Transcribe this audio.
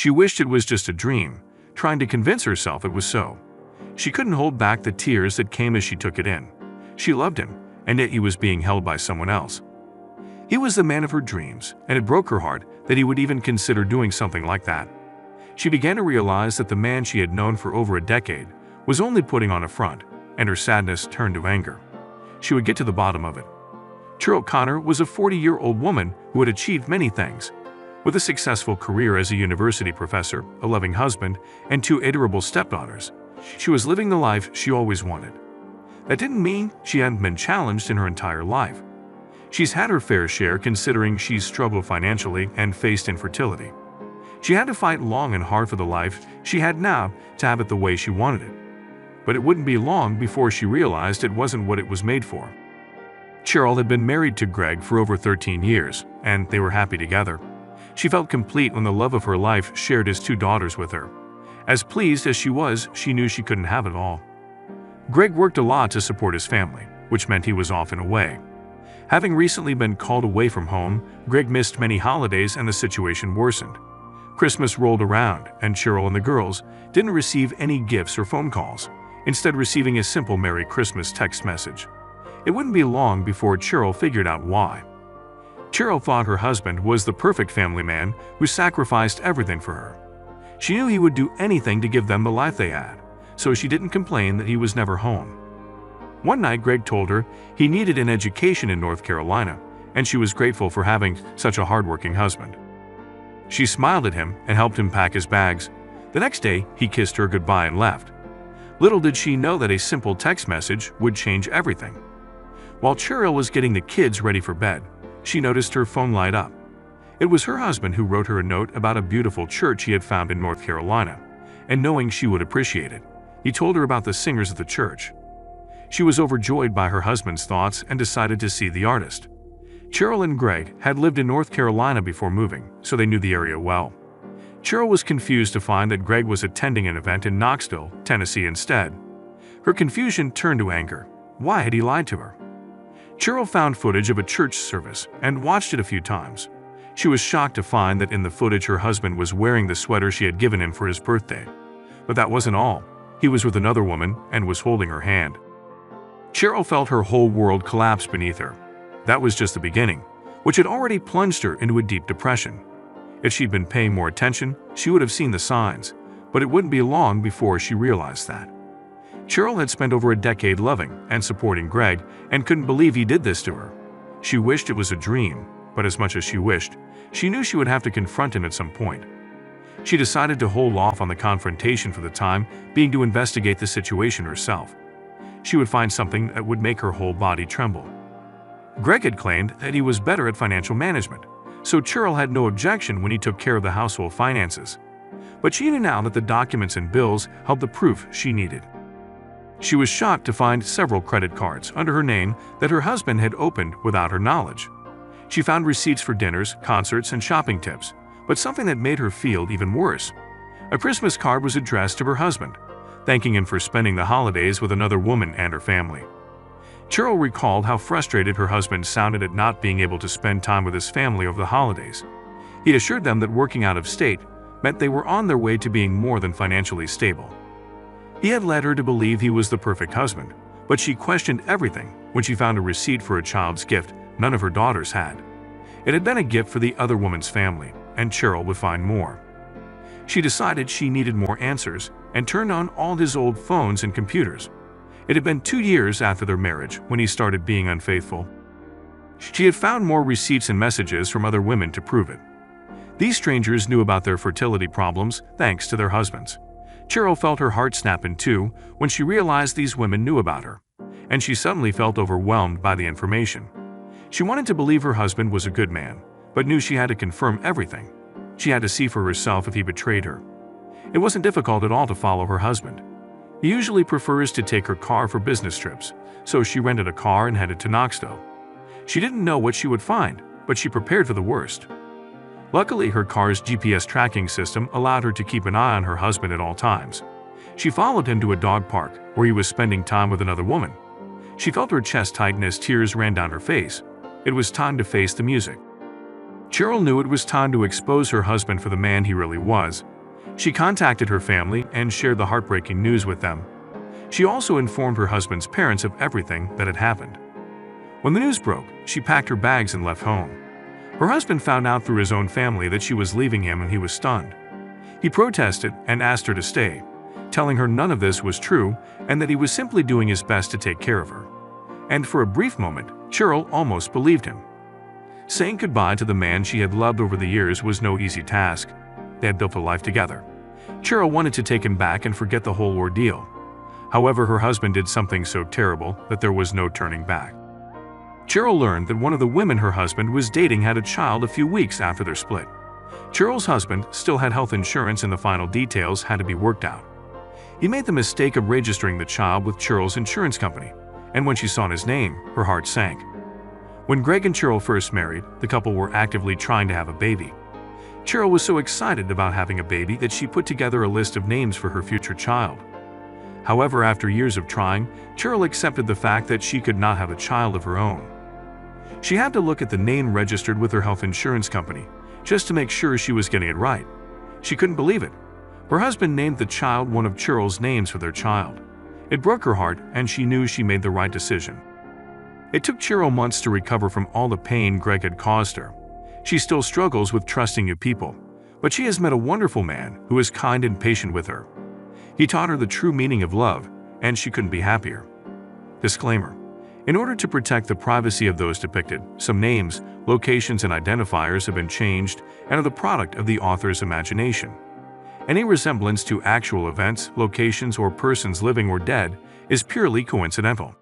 She wished it was just a dream, trying to convince herself it was so. She couldn't hold back the tears that came as she took it in. She loved him, and yet he was being held by someone else. He was the man of her dreams, and it broke her heart that he would even consider doing something like that. She began to realize that the man she had known for over a decade was only putting on a front, and her sadness turned to anger. She would get to the bottom of it. Cheryl Connor was a 40-year-old woman who had achieved many things. With a successful career as a university professor, a loving husband, and 2 adorable stepdaughters, she was living the life she always wanted. That didn't mean she hadn't been challenged in her entire life. She's had her fair share considering she's struggled financially and faced infertility. She had to fight long and hard for the life she had now to have it the way she wanted it. But it wouldn't be long before she realized it wasn't what it was made for. Cheryl had been married to Greg for over 13 years, and they were happy together. She felt complete when the love of her life shared his 2 daughters with her. As pleased as she was, she knew she couldn't have it all. Greg worked a lot to support his family, which meant he was often away. Having recently been called away from home, Greg missed many holidays and the situation worsened. Christmas rolled around, and Cheryl and the girls didn't receive any gifts or phone calls, instead receiving a simple Merry Christmas text message. It wouldn't be long before Cheryl figured out why. Cheryl thought her husband was the perfect family man who sacrificed everything for her. She knew he would do anything to give them the life they had, so she didn't complain that he was never home. One night, Greg told her he needed an education in North Carolina, and she was grateful for having such a hardworking husband. She smiled at him and helped him pack his bags. The next day, he kissed her goodbye and left. Little did she know that a simple text message would change everything. While Cheryl was getting the kids ready for bed, she noticed her phone light up. It was her husband who wrote her a note about a beautiful church he had found in North Carolina, and knowing she would appreciate it, he told her about the singers at the church. She was overjoyed by her husband's thoughts and decided to see the artist. Cheryl and Greg had lived in North Carolina before moving, so they knew the area well. Cheryl was confused to find that Greg was attending an event in Knoxville, Tennessee instead. Her confusion turned to anger. Why had he lied to her? Cheryl found footage of a church service and watched it a few times. She was shocked to find that in the footage her husband was wearing the sweater she had given him for his birthday. But that wasn't all. He was with another woman and was holding her hand. Cheryl felt her whole world collapse beneath her. That was just the beginning, which had already plunged her into a deep depression. If she'd been paying more attention, she would have seen the signs, but it wouldn't be long before she realized that. Cheryl had spent over a decade loving and supporting Greg and couldn't believe he did this to her. She wished it was a dream, but as much as she wished, she knew she would have to confront him at some point. She decided to hold off on the confrontation for the time being to investigate the situation herself. She would find something that would make her whole body tremble. Greg had claimed that he was better at financial management, so Cheryl had no objection when he took care of the household finances. But she knew now that the documents and bills held the proof she needed. She was shocked to find several credit cards under her name that her husband had opened without her knowledge. She found receipts for dinners, concerts, and shopping tips, but something that made her feel even worse. A Christmas card was addressed to her husband, thanking him for spending the holidays with another woman and her family. Cheryl recalled how frustrated her husband sounded at not being able to spend time with his family over the holidays. He assured them that working out of state meant they were on their way to being more than financially stable. He had led her to believe he was the perfect husband, but she questioned everything when she found a receipt for a child's gift none of her daughters had. It had been a gift for the other woman's family, and Cheryl would find more. She decided she needed more answers and turned on all his old phones and computers. It had been 2 years after their marriage when he started being unfaithful. She had found more receipts and messages from other women to prove it. These strangers knew about their fertility problems thanks to their husbands. Cheryl felt her heart snap in two when she realized these women knew about her, and she suddenly felt overwhelmed by the information. She wanted to believe her husband was a good man, but knew she had to confirm everything. She had to see for herself if he betrayed her. It wasn't difficult at all to follow her husband. He usually prefers to take her car for business trips, so she rented a car and headed to Knoxville. She didn't know what she would find, but she prepared for the worst. Luckily, her car's GPS tracking system allowed her to keep an eye on her husband at all times. She followed him to a dog park where he was spending time with another woman. She felt her chest tighten as tears ran down her face. It was time to face the music. Cheryl knew it was time to expose her husband for the man he really was, She contacted her family and shared the heartbreaking news with them. She also informed her husband's parents of everything that had happened. When the news broke, she packed her bags and left home. Her husband found out through his own family that she was leaving him and he was stunned. He protested and asked her to stay, telling her none of this was true and that he was simply doing his best to take care of her. And for a brief moment, Cheryl almost believed him. Saying goodbye to the man she had loved over the years was no easy task. They had built a life together. Cheryl wanted to take him back and forget the whole ordeal. However, her husband did something so terrible that there was no turning back. Cheryl learned that one of the women her husband was dating had a child a few weeks after their split. Cheryl's husband still had health insurance and the final details had to be worked out. He made the mistake of registering the child with Cheryl's insurance company, and when she saw his name, her heart sank. When Greg and Cheryl first married, the couple were actively trying to have a baby. Cheryl was so excited about having a baby that she put together a list of names for her future child. However, after years of trying, Cheryl accepted the fact that she could not have a child of her own. She had to look at the name registered with her health insurance company, just to make sure she was getting it right. She couldn't believe it. Her husband named the child one of Cheryl's names for their child. It broke her heart, and she knew she made the right decision. It took Cheryl months to recover from all the pain Greg had caused her. She still struggles with trusting new people, but she has met a wonderful man who is kind and patient with her. He taught her the true meaning of love, and she couldn't be happier. Disclaimer: in order to protect the privacy of those depicted, some names, locations, and identifiers have been changed and are the product of the author's imagination. Any resemblance to actual events, locations, or persons living or dead is purely coincidental.